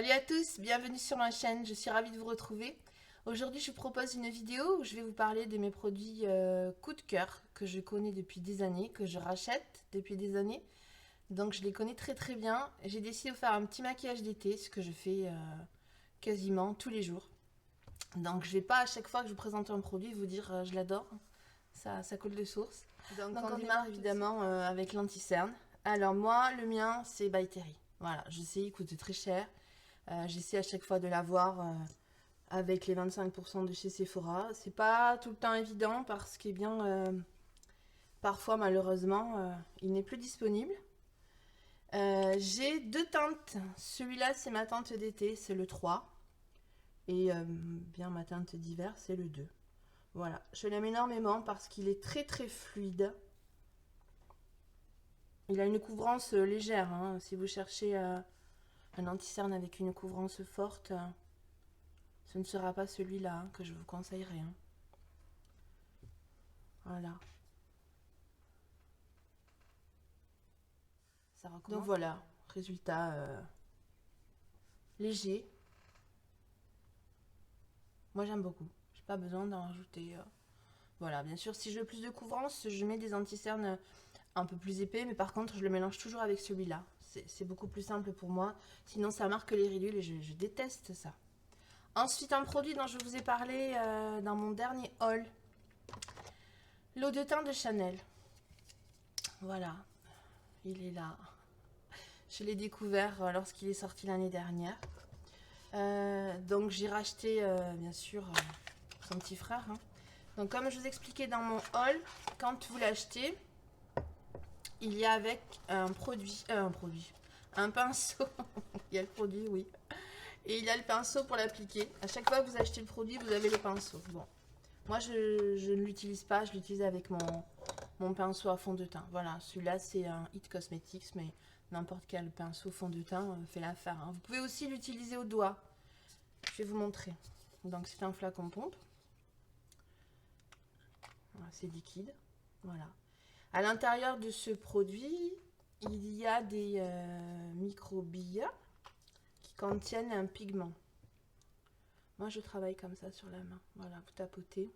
Salut à tous, bienvenue sur ma chaîne, je suis ravie de vous retrouver. Aujourd'hui je vous propose une vidéo où je vais vous parler de mes produits coup de cœur que je connais depuis des années, que je rachète depuis des années. Donc je les connais très très bien. J'ai décidé de faire un petit maquillage d'été, ce que je fais quasiment tous les jours. Donc je vais pas à chaque fois que je vous présente un produit vous dire je l'adore, ça coule de source. Donc on démarre évidemment avec l'anti-cerne. Alors moi le mien c'est By Terry. Voilà, je sais il coûte très cher. J'essaie à chaque fois de l'avoir avec les 25% de chez Sephora. C'est pas tout le temps évident parce que bien parfois malheureusement il n'est plus disponible. J'ai deux teintes. Celui-là c'est ma teinte d'été, c'est le 3. Et bien ma teinte d'hiver c'est le 2. Voilà, je l'aime énormément parce qu'il est très très fluide. Il a une couvrance légère. Hein. Si vous cherchez un anti-cerne avec une couvrance forte, ce ne sera pas celui-là hein, que je vous conseillerais. Hein. Voilà. Donc voilà, résultat léger. Moi j'aime beaucoup. J'ai pas besoin d'en rajouter. Voilà, bien sûr, si je veux plus de couvrance, je mets des anti-cernes un peu plus épais, mais par contre, je le mélange toujours avec celui-là. C'est beaucoup plus simple pour moi. Sinon, ça marque les ridules et je déteste ça. Ensuite, un produit dont je vous ai parlé dans mon dernier haul. L'eau de teint de Chanel. Voilà, il est là. Je l'ai découvert lorsqu'il est sorti l'année dernière. Donc j'ai racheté bien sûr son petit frère. Hein. Donc comme je vous expliquais dans mon haul, quand vous l'achetez, il y a avec un pinceau. Il y a le produit, oui. Et il y a le pinceau pour l'appliquer. À chaque fois que vous achetez le produit, vous avez le pinceau. Bon, moi je ne l'utilise pas, je l'utilise avec mon pinceau à fond de teint. Voilà, celui-là c'est un It Cosmetics, mais n'importe quel pinceau fond de teint fait l'affaire. Hein. Vous pouvez aussi l'utiliser au doigt. Je vais vous montrer. Donc c'est un flacon pompe. Voilà, c'est liquide. Voilà. À l'intérieur de ce produit, il y a des microbilles qui contiennent un pigment. Moi je travaille comme ça sur la main. Voilà, vous tapotez.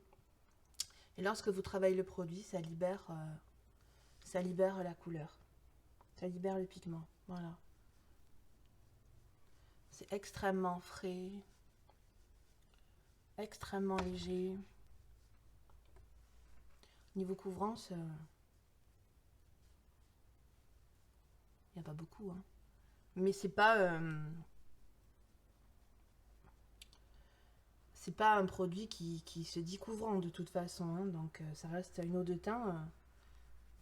Et lorsque vous travaillez le produit, ça libère la couleur. Ça libère le pigment. Voilà. C'est extrêmement frais. Extrêmement léger. Niveau couvrance, il n'y a pas beaucoup. Hein. Mais c'est pas un produit qui se dit couvrant de toute façon. Hein. Donc ça reste une eau de teint.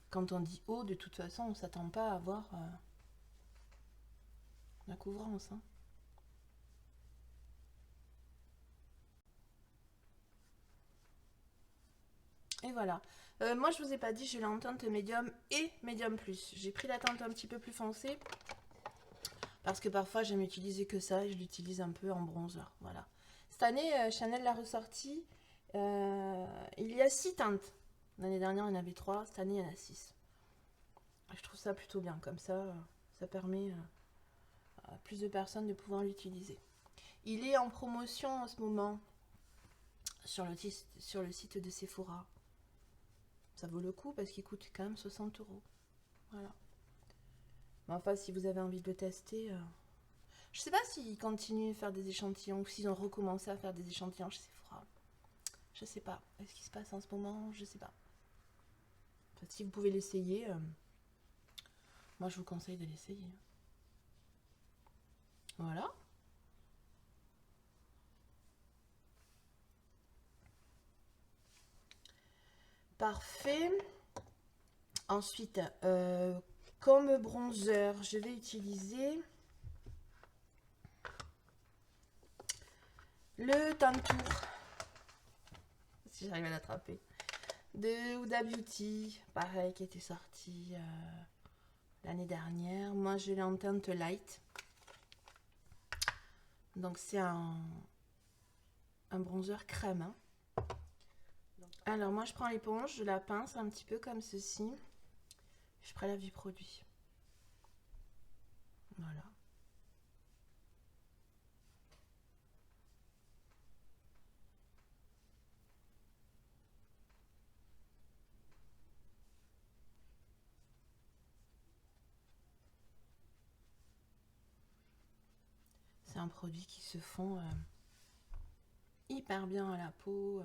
Quand on dit eau, de toute façon, on ne s'attend pas à avoir la couvrance. Hein. Et voilà. Moi, je vous ai pas dit, je l'ai en teinte médium et médium plus. J'ai pris la teinte un petit peu plus foncée parce que parfois, j'aime utiliser que ça et je l'utilise un peu en bronzer. Voilà. Cette année, Chanel l'a ressorti. Il y a 6 teintes. L'année dernière, il y en avait 3. Cette année, il y en a 6. Je trouve ça plutôt bien. Comme ça, ça permet à plus de personnes de pouvoir l'utiliser. Il est en promotion en ce moment sur le site de Sephora. Ça vaut le coup parce qu'il coûte quand même 60 €. Voilà. Mais enfin, si vous avez envie de le tester, je sais pas s'ils continuent à faire des échantillons ou s'ils ont recommencé à faire des échantillons chez Sephora. Je sais pas. Est-ce qu'il se passe en ce moment? Je sais pas. Enfin, si vous pouvez l'essayer, moi je vous conseille de l'essayer. Voilà. Parfait. Ensuite, comme bronzer, je vais utiliser le teint de tour. Si j'arrive à l'attraper. De Huda Beauty, pareil, qui était sorti l'année dernière. Moi, je l'ai en teinte light. Donc, c'est un bronzer crème. Hein. Alors, moi, je prends l'éponge, je la pince un petit peu comme ceci. Je prélève du produit. Voilà. un produit qui se fond hyper bien à la peau.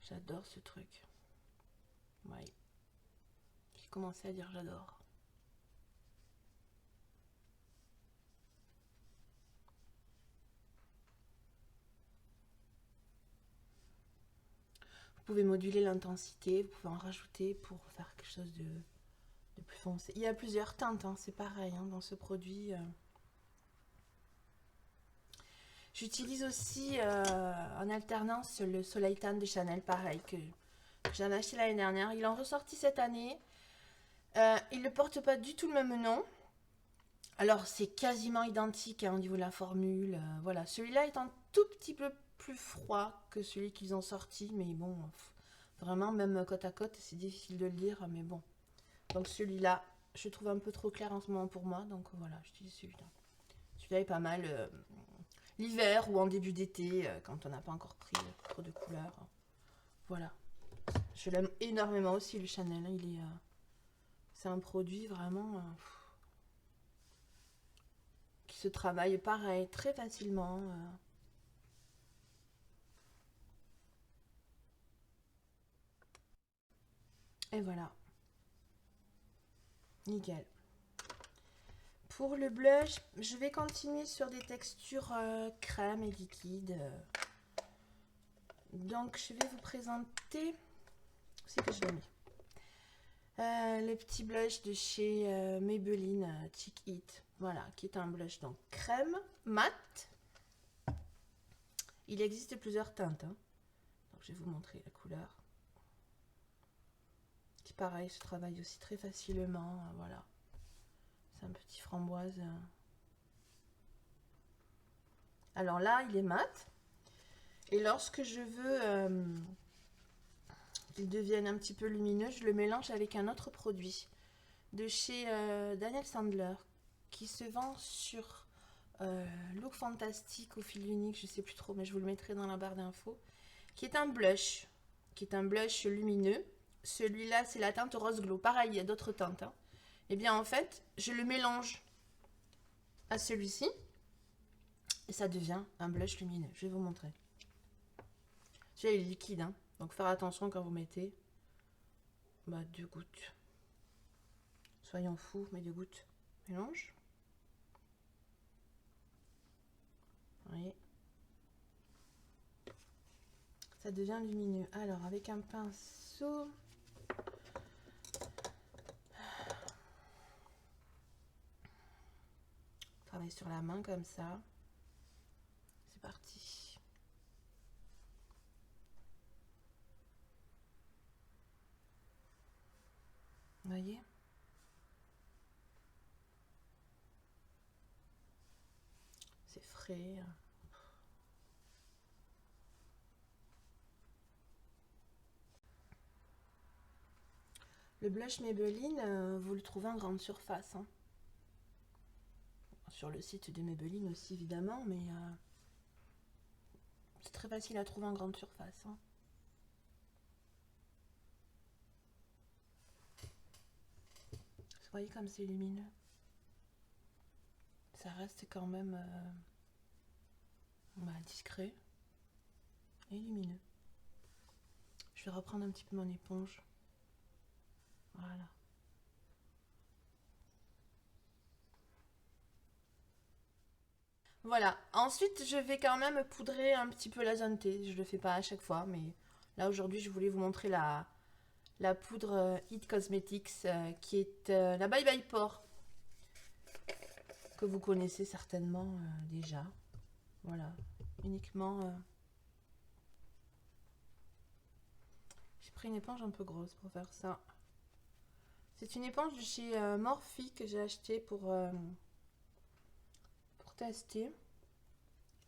J'adore ce truc. Ouais. J'ai commencé à dire j'adore. Vous pouvez moduler l'intensité, vous pouvez en rajouter pour faire quelque chose de plus foncé. Il y a plusieurs teintes, hein, c'est pareil dans ce produit. J'utilise aussi en alternance le Soleil Tan de Chanel, pareil, que j'en ai acheté l'année dernière. Il en ressorti cette année. Il ne porte pas du tout le même nom. Alors, c'est quasiment identique au niveau de la formule. Voilà, celui-là est un tout petit peu plus froid que celui qu'ils ont sorti. Mais bon, vraiment, même côte à côte, c'est difficile de le dire. Mais bon. Donc, celui-là, je trouve un peu trop clair en ce moment pour moi. Donc, voilà, j'utilise celui-là. Celui-là est pas mal l'hiver ou en début d'été, quand on n'a pas encore pris trop de couleurs. Voilà. Je l'aime énormément aussi, le Chanel. C'est un produit vraiment qui se travaille pareil, très facilement. Et voilà. Nickel. Pour le blush, je vais continuer sur des textures crème et liquide. Donc, je vais vous présenter... C'est que je l'ai mis. Les petits blushs de chez Maybelline Cheek It. Voilà, qui est un blush donc crème, mat. Il existe plusieurs teintes. Hein. Donc, je vais vous montrer la couleur. Qui pareil, se travaille aussi très facilement. Voilà. C'est un petit framboise. Alors là, il est mat. Et lorsque je veux qu'il devienne un petit peu lumineux, je le mélange avec un autre produit de chez Daniel Sandler qui se vend sur Look Fantastique au fil unique, je sais plus trop, mais je vous le mettrai dans la barre d'infos, qui est un blush, lumineux. Celui-là, c'est la teinte Rose Glow. Pareil, il y a d'autres teintes. Hein. Et bien en fait, je le mélange à celui-ci et ça devient un blush lumineux. Je vais vous montrer. Celui-là, il est liquide, hein. Donc faire attention quand vous mettez 2 gouttes. Soyons fous, mais 2 gouttes. Mélange. Vous voyez. Ça devient lumineux. Alors avec un pinceau. Travaille sur la main comme ça. C'est parti. Vous voyez? C'est frais. Le blush Maybelline, vous le trouvez en grande surface. Hein. Sur le site de Maybelline aussi, évidemment, mais c'est très facile à trouver en grande surface. Hein. Vous voyez comme c'est lumineux. Ça reste quand même discret et lumineux. Je vais reprendre un petit peu mon éponge. Voilà. Voilà. Ensuite, je vais quand même poudrer un petit peu la zone T. Je le fais pas à chaque fois, mais là aujourd'hui, je voulais vous montrer la poudre It Cosmetics qui est la Bye Bye Pore que vous connaissez certainement déjà. Voilà. Uniquement. J'ai pris une éponge un peu grosse pour faire ça. C'est une éponge de chez Morphe que j'ai acheté pour tester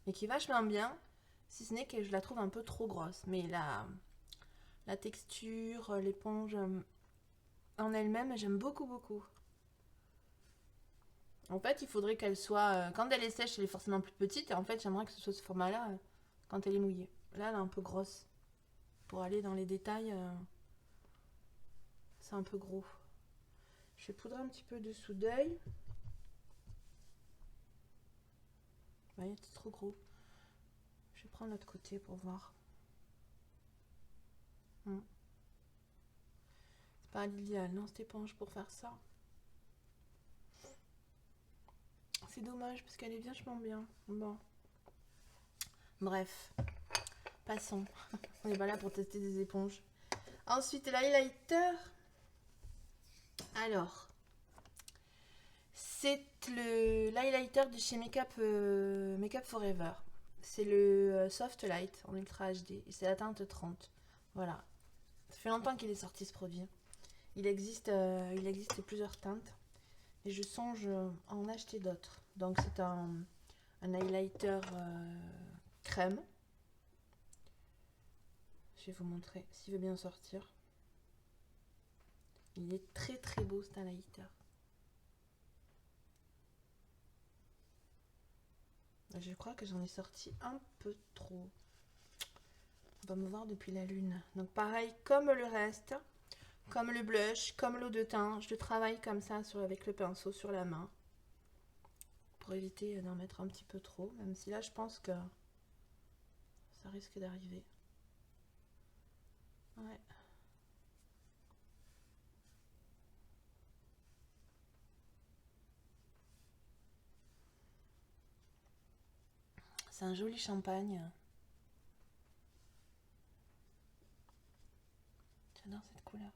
et qui est vachement bien, si ce n'est que je la trouve un peu trop grosse. Mais la texture, l'éponge en elle-même, j'aime beaucoup beaucoup. En fait, il faudrait qu'elle soit... quand elle est sèche, elle est forcément plus petite. Et en fait, j'aimerais que ce soit ce format-là quand elle est mouillée. Là, elle est un peu grosse. Pour aller dans les détails, c'est un peu gros. Je vais poudrer un petit peu dessous d'œil. Vous voyez, c'est trop gros. Je vais prendre l'autre côté pour voir. C'est pas l'idéal, non, cette éponge pour faire ça. C'est dommage parce qu'elle est vachement bien. Bon. Bref. Passons. On n'est pas là pour tester des éponges. Ensuite, l'highlighter. Alors. C'est l'highlighter de chez Make Up Forever. C'est le Soft Light en Ultra HD. Et c'est la teinte 30. Voilà. Ça fait longtemps qu'il est sorti ce produit. Il existe plusieurs teintes. Et je songe à en acheter d'autres. Donc c'est un highlighter crème. Je vais vous montrer s'il veut bien sortir. Il est très très beau cet highlighter. Je crois que j'en ai sorti un peu trop. On va me voir depuis la lune. Donc pareil, comme le reste, comme le blush, comme l'eau de teint, je travaille comme ça avec le pinceau sur la main. Pour éviter d'en mettre un petit peu trop. Même si là, je pense que ça risque d'arriver. Ouais. C'est un joli champagne. J'adore cette couleur.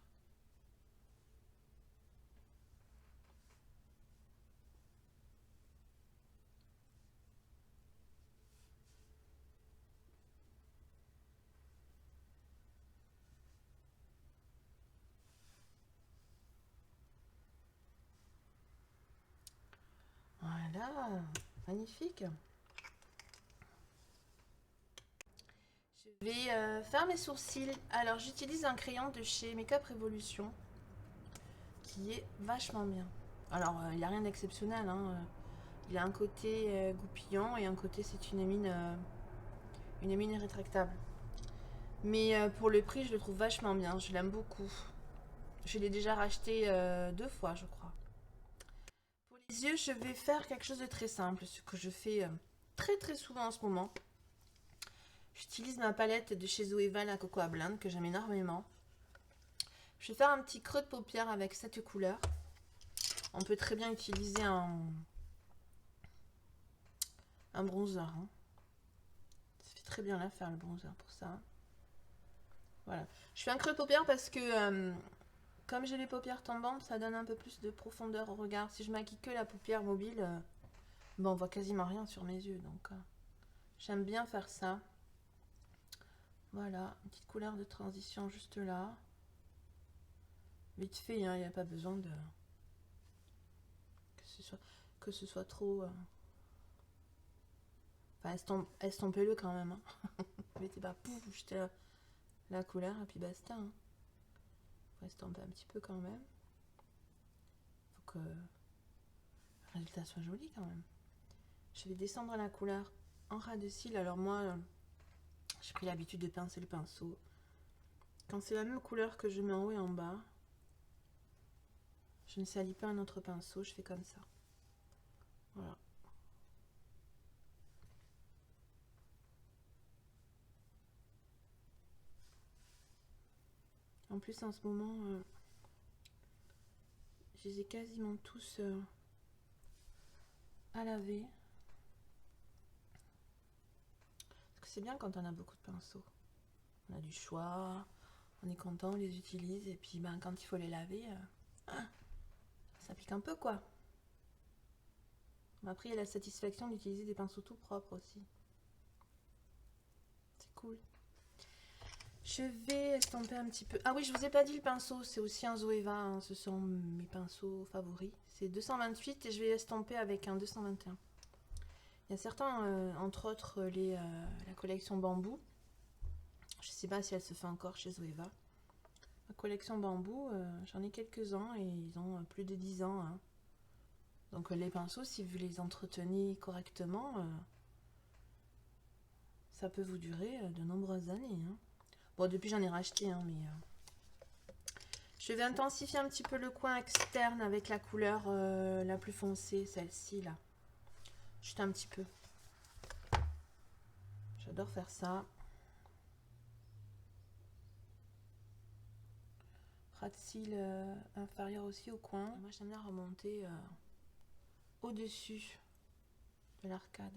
Voilà, magnifique. Je vais faire mes sourcils. Alors j'utilise un crayon de chez Makeup Revolution qui est vachement bien. Alors il n'y a rien d'exceptionnel, hein. Il a un côté goupillant et un côté c'est une mine rétractable. Mais pour le prix je le trouve vachement bien, je l'aime beaucoup. Je l'ai déjà racheté 2 fois je crois. Pour les yeux je vais faire quelque chose de très simple, ce que je fais très très souvent en ce moment. J'utilise ma palette de chez Zoeva, la Cocoa Blend, que j'aime énormément. Je vais faire un petit creux de paupière avec cette couleur. On peut très bien utiliser un bronzer. Hein. Ça fait très bien l'affaire le bronzer pour ça. Voilà. Je fais un creux de paupière parce que comme j'ai les paupières tombantes, ça donne un peu plus de profondeur au regard. Si je maquille que la paupière mobile, on voit quasiment rien sur mes yeux. Donc j'aime bien faire ça. Voilà, une petite couleur de transition juste là. Vite fait, hein, il n'y a pas besoin de que ce soit trop. Enfin, estompez-le quand même. Hein. Mettez pas pouf, jetez la couleur et puis basta. Hein. Faut estomper un petit peu quand même. Faut que le résultat soit joli quand même. Je vais descendre la couleur en ras de cils. Alors moi, j'ai pris l'habitude de pincer le pinceau. Quand c'est la même couleur que je mets en haut et en bas, je ne salis pas un autre pinceau, je fais comme ça. Voilà. En plus, en ce moment, je les ai quasiment tous à laver. Parce que c'est bien quand on a beaucoup de pinceaux. On a du choix, on est content, on les utilise. Et puis quand il faut les laver, ça pique un peu quoi. Mais après, il y a la satisfaction d'utiliser des pinceaux tout propres aussi. C'est cool. Je vais estomper un petit peu. Ah oui, je vous ai pas dit le pinceau, c'est aussi un Zoeva, hein. Ce sont mes pinceaux favoris. C'est 228 et je vais estomper avec un 221. Il y a certains, entre autres la collection bambou. Je sais pas si elle se fait encore chez Zoeva. La collection bambou, j'en ai quelques-uns et ils ont plus de 10 ans. Hein. Donc les pinceaux, si vous les entretenez correctement, ça peut vous durer de nombreuses années. Hein. Bon, depuis j'en ai racheté, hein, mais je vais intensifier un petit peu le coin externe avec la couleur la plus foncée, celle-ci là. Juste un petit peu. J'adore faire ça. Ras de cils inférieur aussi au coin. Moi j'aime bien remonter au-dessus de l'arcade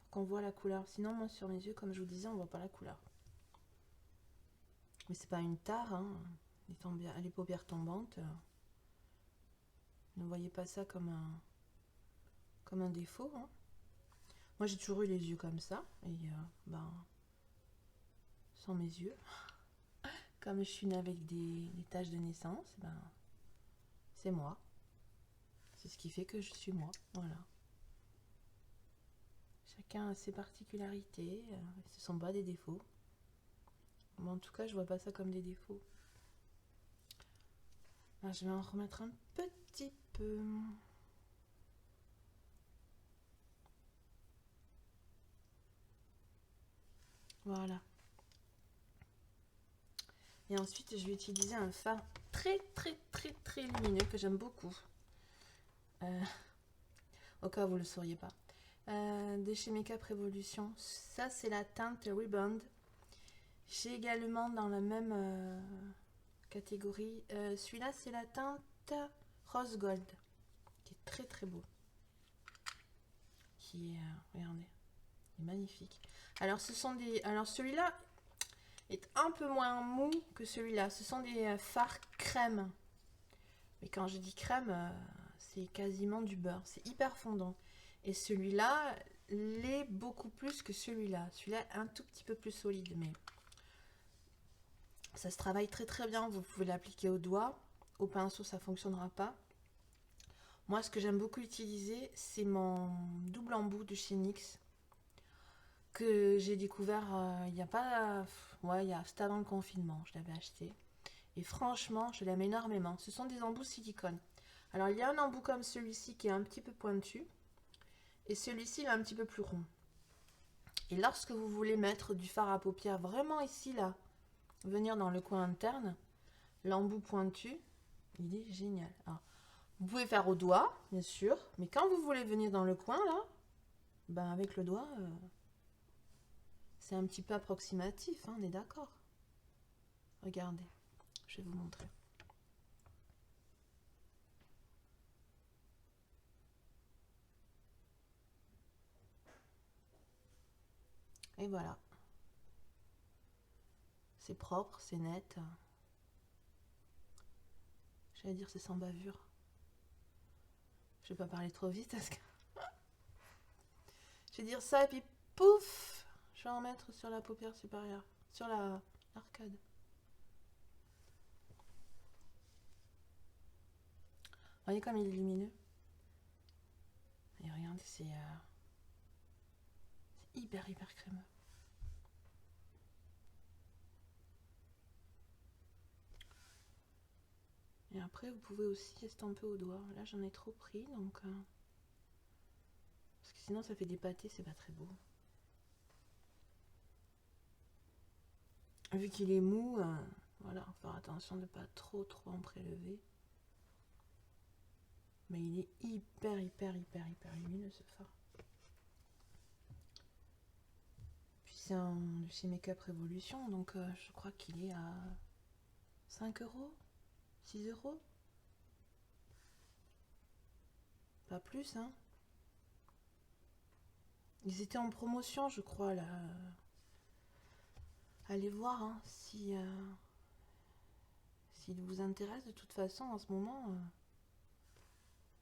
pour qu'on voit la couleur. Sinon moi sur mes yeux, comme je vous disais, on voit pas la couleur. Mais c'est pas une tare, hein. Les paupières tombantes. Ne voyez pas ça comme un défaut, hein. Moi j'ai toujours eu les yeux comme ça et ben sans mes yeux. Comme je suis née avec des taches de naissance, ben c'est moi. C'est ce qui fait que je suis moi. Voilà. Chacun a ses particularités. Ce ne sont pas des défauts. Mais en tout cas, je vois pas ça comme des défauts. Alors, je vais en remettre un petit peu. Voilà. Et ensuite, je vais utiliser un fard très lumineux que j'aime beaucoup. Au cas où vous ne le sauriez pas. De chez Makeup Revolution. Ça, c'est la teinte Rebound. J'ai également dans la même catégorie. Celui-là, c'est la teinte Rose Gold. Qui est très beau. Qui est, regardez, il est magnifique. Alors, alors celui-là est un peu moins mou que celui-là. Ce sont des fards crème. Mais quand je dis crème, c'est quasiment du beurre. C'est hyper fondant. Et celui-là l'est beaucoup plus que celui-là. Celui-là est un tout petit peu plus solide, mais ça se travaille très bien. Vous pouvez l'appliquer au doigt. Au pinceau, ça ne fonctionnera pas. Moi, ce que j'aime beaucoup utiliser, c'est mon double embout de chez NYX que j'ai découvert il n'y a pas... Ouais, c'était avant le confinement, je l'avais acheté. Et franchement, je l'aime énormément. Ce sont des embouts silicone. Alors, il y a un embout comme celui-ci qui est un petit peu pointu. Et celui-ci, il est un petit peu plus rond. Et lorsque vous voulez mettre du fard à paupières vraiment ici, là, venir dans le coin interne, l'embout pointu, il est génial. Alors, vous pouvez faire au doigt, bien sûr. Mais quand vous voulez venir dans le coin, là, ben avec le doigt, c'est un petit peu approximatif, hein, on est d'accord. Regardez, je vais vous montrer. Et voilà. C'est propre, c'est net. J'allais dire c'est sans bavure. Je vais pas parler trop vite parce que... Je vais dire ça et puis pouf, je vais en mettre sur la paupière supérieure, sur l'arcade. Voyez comme il est lumineux. Et regardez, c'est hyper crémeux. Et après, vous pouvez aussi estomper au doigt. Là, j'en ai trop pris, donc... Parce que sinon, ça fait des pâtés, c'est pas très beau. Vu qu'il est mou, voilà, faire attention de ne pas trop en prélever. Mais il est hyper lumineux, ce fard. Puis c'est de chez Makeup Revolution, donc je crois qu'il est à 5 €, 6 €. Pas plus, hein. Ils étaient en promotion, je crois, là. Allez voir, hein, si s'il vous intéresse. De toute façon, en ce moment,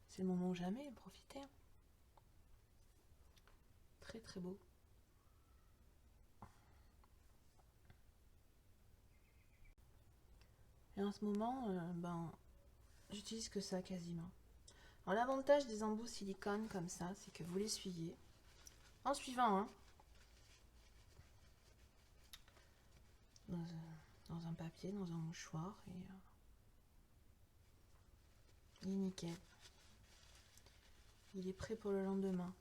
c'est le moment ou jamais, profitez. Très beau. Et en ce moment, ben, j'utilise que ça quasiment. Alors l'avantage des embouts silicone comme ça, c'est que vous l'essuyez en suivant, hein, dans un papier, dans un mouchoir, et il est nickel. Il est prêt pour le lendemain.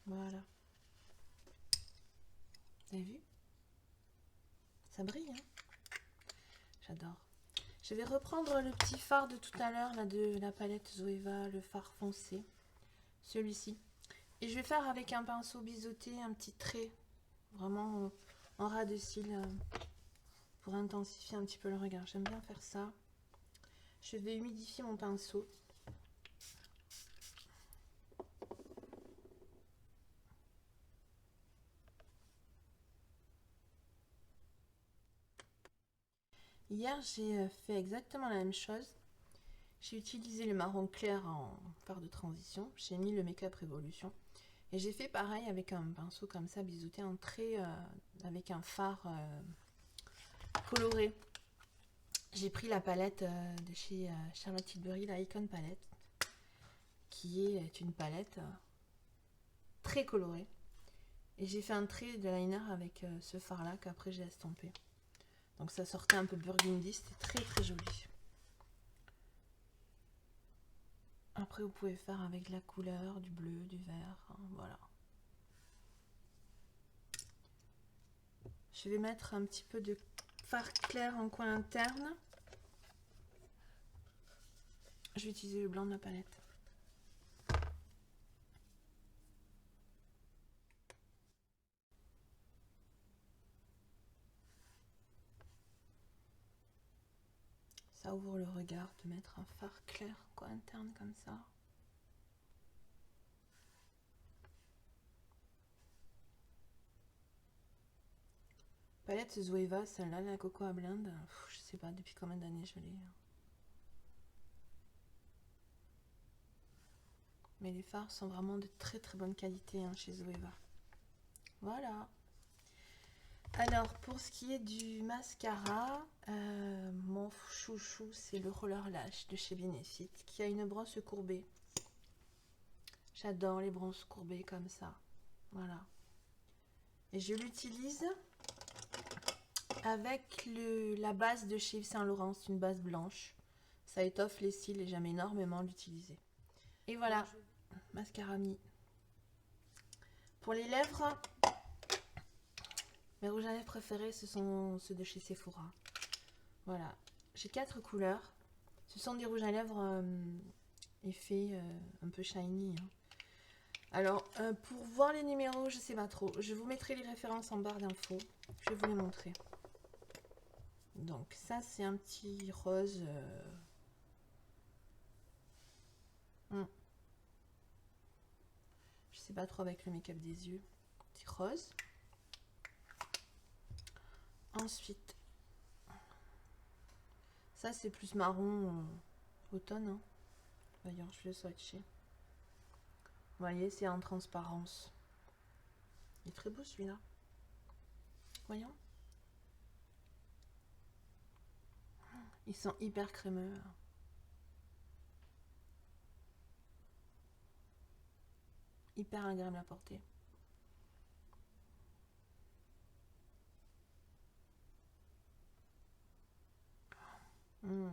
Voilà. Vous avez vu? Ça brille, hein? J'adore. Je vais reprendre le petit fard de tout à l'heure, là, de la palette Zoeva, le fard foncé. Celui-ci. Et je vais faire avec un pinceau biseauté un petit trait vraiment en ras de cils pour intensifier un petit peu le regard. J'aime bien faire ça. Je vais humidifier mon pinceau. Hier, j'ai fait exactement la même chose. J'ai utilisé le marron clair en fard de transition. J'ai mis le Make Up Révolution. Et j'ai fait pareil avec un pinceau comme ça, biseauté en trait avec un fard coloré. J'ai pris la palette de chez Charlotte Tilbury, la Icon Palette, qui est une palette très colorée. Et j'ai fait un trait de liner avec ce fard là qu'après j'ai estompé. Donc ça sortait un peu burgundy, c'était très très joli. Après vous pouvez faire avec la couleur, du bleu, du vert, hein, voilà. Je vais mettre un petit peu de fard clair en coin interne. Je vais utiliser le blanc de la palette. Ça ouvre le regard de mettre un fard clair en coin interne comme ça. Palette Zoeva, celle-là, la Coco à blinde. Je sais pas depuis combien d'années je l'ai. Mais les fards sont vraiment de très très bonne qualité hein, chez Zoeva. Voilà. Alors pour ce qui est du mascara, mon chouchou c'est le Roller Lash de chez Benefit qui a une brosse courbée. J'adore les brosses courbées comme ça. Voilà. Et je l'utilise avec la base de chez Yves Saint Laurent, c'est une base blanche. Ça étoffe les cils et j'aime énormément l'utiliser. Et voilà, mascara mis. Pour les lèvres, mes rouges à lèvres préférés, ce sont ceux de chez Sephora. Voilà, j'ai 4 couleurs. Ce sont des rouges à lèvres effet un peu shiny. Hein. Alors, pour voir les numéros, je sais pas trop. Je vous mettrai les références en barre d'infos. Je vais vous les montrer. Donc, ça, c'est un petit rose. Je sais pas trop avec le make-up des yeux. Petit rose. Ensuite, ça, c'est plus marron automne. Hein. D'ailleurs, je vais le swatcher. Vous voyez, c'est en transparence. Il est très beau celui-là. Voyons. Ils sont hyper crémeux. Hyper agréable à porter. Mmh.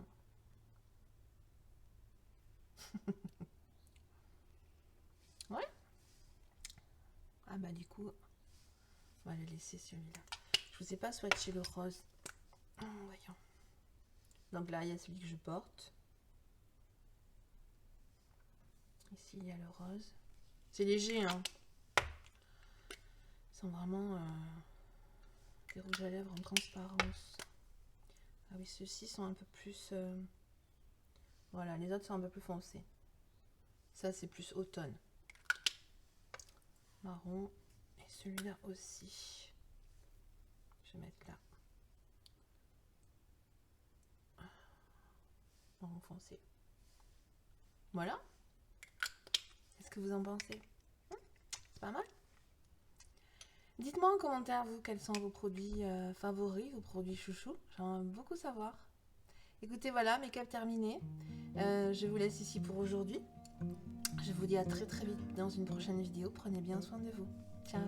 Ouais. Ah bah du coup, on va le laisser celui-là. Je vous ai pas swatché le rose. Voyons. Donc là, il y a celui que je porte. Ici, il y a le rose. C'est léger, hein. Ils sont vraiment des rouges à lèvres en transparence. Ah oui, ceux-ci sont un peu plus... Voilà, les autres sont un peu plus foncés. Ça, c'est plus automne. Marron. Et celui-là aussi. Je vais mettre là. Marron foncé. Voilà. Qu'est-ce que vous en pensez? C'est pas mal. Dites-moi en commentaire, vous, quels sont vos produits favoris, vos produits chouchous. J'aimerais beaucoup savoir. Écoutez, voilà, make-up terminé. Je vous laisse ici pour aujourd'hui. Je vous dis à très très vite dans une prochaine vidéo. Prenez bien soin de vous. Ciao.